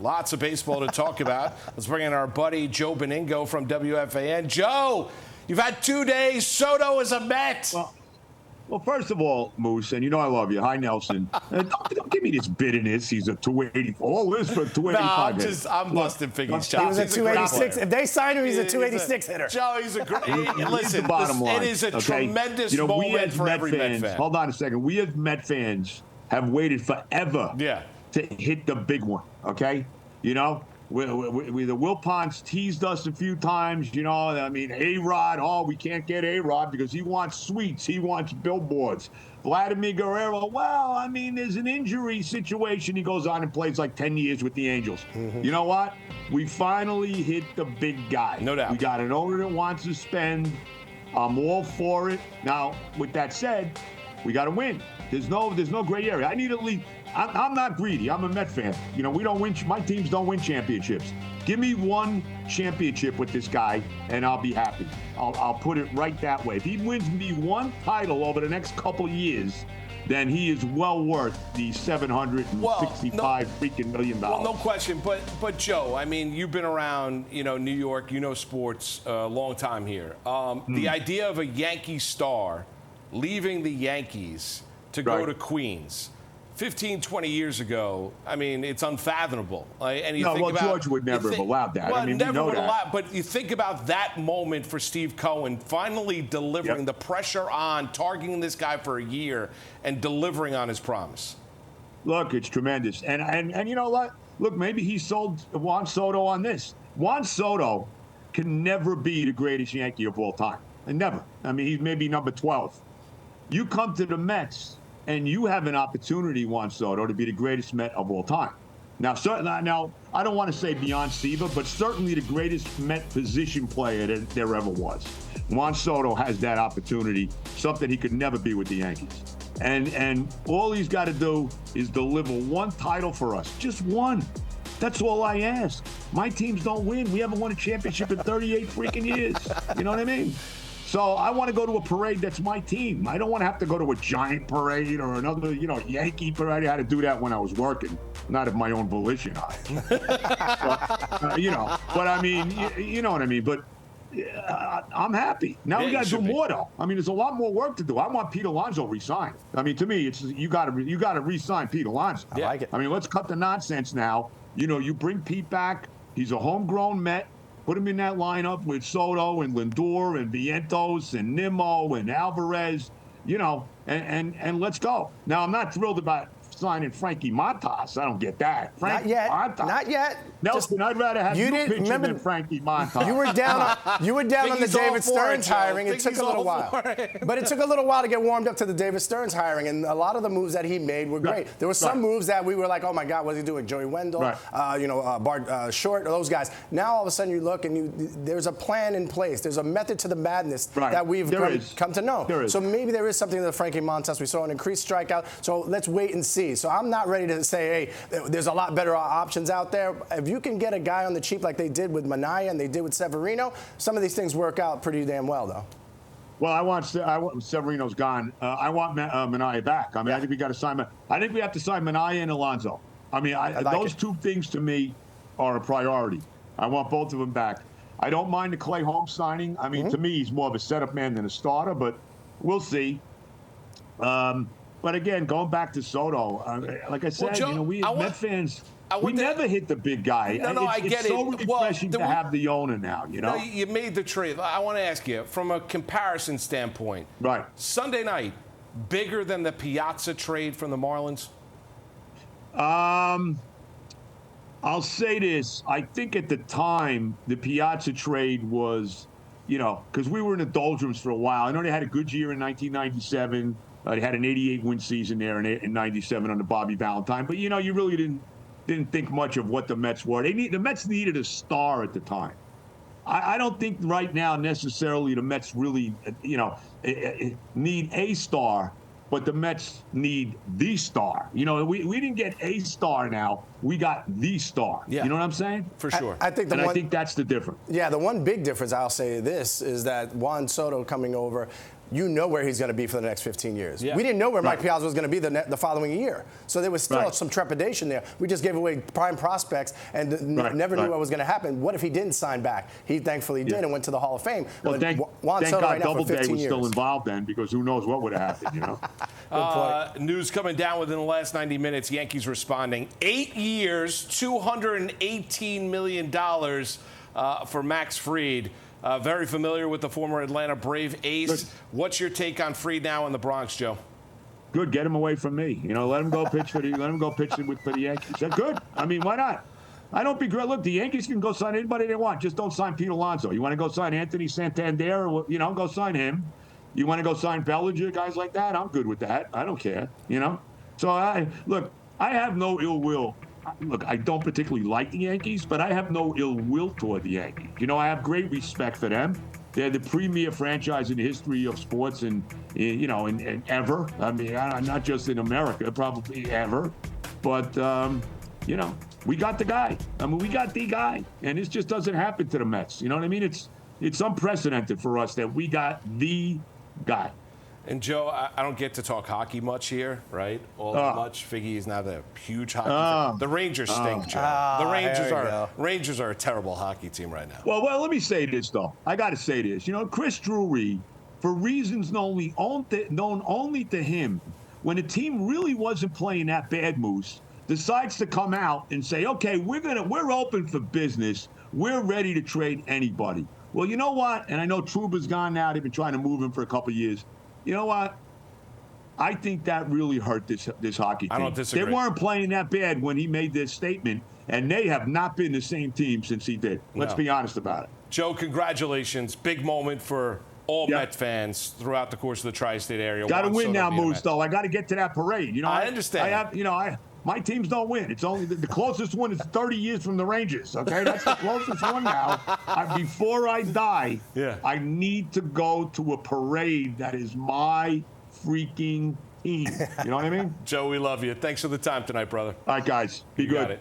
Lots of baseball to talk about. Let's bring in our buddy Joe Benigno from WFAN. Joe, you've had 2 days. Soto is a Met. Well, first of all, Moose, and you know I love you. Hi, Nelson. Don't give me this bitterness. He's a 280. All this for 285. I'm busting Figgie's chops. He was a 286. If they signed him, he's a 286 hitter. Joe, he's a great. Listen, the bottom line, it is a tremendous moment for every Met fan. Hold on a second. We as Met fans have waited forever to hit the big one, okay? You know? The Wilpons teased us a few times, you know. I mean, A-Rod, we can't get A-Rod because he wants suites. He wants billboards. Vladimir Guerrero, well, I mean, there's an injury situation. He goes on and plays like 10 years with the Angels. You know what? We finally hit the big guy. No doubt. We got an owner that wants to spend. I'm all for it. Now, with that said, we got to win. There's no gray area. I need at least. I'm not greedy. I'm a Met fan. You know, we don't win. My teams don't win championships. Give me one championship with this guy, and I'll be happy. I'll put it right that way. If he wins me one title over the next couple of years, then he is well worth the $765 freaking million. Well, no question. But Joe, I mean, you've been around, you know, New York, you know sports a long time here. The idea of a Yankee star leaving the Yankees to go to Queens. 15, 20 years ago, I mean, it's unfathomable. And you think about, George would never have allowed that. Well, I mean, never would allow. But you think about that moment for Steve Cohen finally delivering the pressure on, targeting this guy for a year, and delivering on his promise. Look, it's tremendous. And you know what? Look, maybe he sold Juan Soto on this. Juan Soto can never be the greatest Yankee of all time. And never. I mean, he's maybe number 12. You come to the Mets, and you have an opportunity, Juan Soto, to be the greatest Met of all time. Now, I don't want to say beyond Seaver, but certainly the greatest Met position player that there ever was. Juan Soto has that opportunity, something he could never be with the Yankees. And all he's got to do is deliver one title for us, just one. That's all I ask. My teams don't win. We haven't won a championship in 38 freaking years. You know what I mean? So I want to go to a parade that's my team. I don't want to have to go to a Giant parade or another, Yankee parade. I had to do that when I was working, not of my own volition. But I mean, you know what I mean. But I'm happy. Now we got to do more, though. I mean, there's a lot more work to do. I want Pete Alonso re-signed. I mean, to me, it's you got to re-sign Pete Alonso. I like it. I mean, let's cut the nonsense now. You know, you bring Pete back. He's a homegrown Met. Put him in that lineup with Soto and Lindor and Vientos and Nimmo and Alvarez, and let's go. Now, I'm not thrilled about signing Frankie Montas. I don't get that. Not yet. Nelson, I'd rather have you pitching than Frankie Montas. You were down on the David Stearns hiring. It took a little while. But it took a little while to get warmed up to the David Stearns hiring, and a lot of the moves that he made were great. There were some moves that we were like, oh, my God, what is he doing? Joey Wendell, Bart Short, those guys. Now, all of a sudden, you look, and there's a plan in place. There's a method to the madness that we've come to know. So maybe there is something to the Frankie Montas. We saw an increased strikeout. So let's wait and see. So I'm not ready to say, hey, there's a lot better options out there. If you can get a guy on the cheap like they did with Minaya and they did with Severino, some of these things work out pretty damn well, though. Well, I want Severino's gone. I want Minaya back. I mean, I think we got to sign. I think we have to sign Minaya and Alonso. I mean, those two things to me are a priority. I want both of them back. I don't mind the Clay Holmes signing. I mean, to me, he's more of a setup man than a starter, but we'll see. But again, going back to Soto, like I said, Joe, we as Met fans, we never hit the big guy. I get it. It's so refreshing to have the owner now, No, you made the trade. I want to ask you, from a comparison standpoint, right? Sunday night, bigger than the Piazza trade from the Marlins? I'll say this. I think at the time, the Piazza trade was, because we were in the doldrums for a while. I know they had a good year in 1997. They had an 88-win season there in 97 under Bobby Valentine. But, you really didn't think much of what the Mets were. The Mets needed a star at the time. I don't think right now necessarily the Mets really, need a star, but the Mets need the star. We didn't get a star now. We got the star. Yeah. You know what I'm saying? For sure. I think that's the difference. Yeah, the one big difference, I'll say this, is that Juan Soto coming over, you know where he's going to be for the next 15 years. Yeah. We didn't know where Right. Mike Piazza was going to be the following year. So there was still some trepidation there. We just gave away prime prospects and never knew what was going to happen. What if he didn't sign back? He thankfully did and went to the Hall of Fame. Well, thank Juan Soto God right now for Doubleday 15 was years. still involved then, because who knows what would have happened, you know? News coming down within the last 90 minutes. Yankees responding. 8 years, $218 million for Max Fried. Very familiar with the former Atlanta Brave ace. Good. What's your take on Fried now in the Bronx, Joe? Good, get him away from me. You know, let him go pitch for the Yankees. That's good. I mean, why not? I don't begrudge. Look, the Yankees can go sign anybody they want. Just don't sign Pete Alonso. You want to go sign Anthony Santander, or, you know, go sign him. You want to go sign Bellinger, guys like that? I'm good with that. I don't care, you know. So I have no ill will. Look, I don't particularly like the Yankees, but I have no ill will toward the Yankees. You know, I have great respect for them. They're the premier franchise in the history of sports, and you know, and ever. I mean, not just in America, probably ever. But you know, we got the guy. I mean, we got the guy, and this just doesn't happen to the Mets. You know what I mean? It's unprecedented for us that we got the guy. And Joe, I don't get to talk hockey much here, right? All that much. Figgy is not a huge hockey fan. The Rangers stink, Joe. The Rangers are a terrible hockey team right now. Well, let me say this, though. I got to say this. You know, Chris Drury, for reasons known only to him, when a team really wasn't playing that bad, Moose, decides to come out and say, okay, we're open for business. We're ready to trade anybody. Well, you know what? And I know Trouba's gone now. They've been trying to move him for a couple of years. You know what? I think that really hurt this hockey team. I don't disagree. They weren't playing that bad when he made this statement, and they have not been the same team since he did. Let's be honest about it. Joe, congratulations. Big moment for all Mets fans throughout the course of the tri-state area. Got to win now, Moose, though. I got to get to that parade. You know, I understand. My teams don't win. It's only the closest one is 30 years from the Rangers. Okay, that's the closest one now. Before I die, I need to go to a parade that is my freaking team. You know what I mean? Joe, we love you. Thanks for the time tonight, brother. All right, guys, be good. Got it.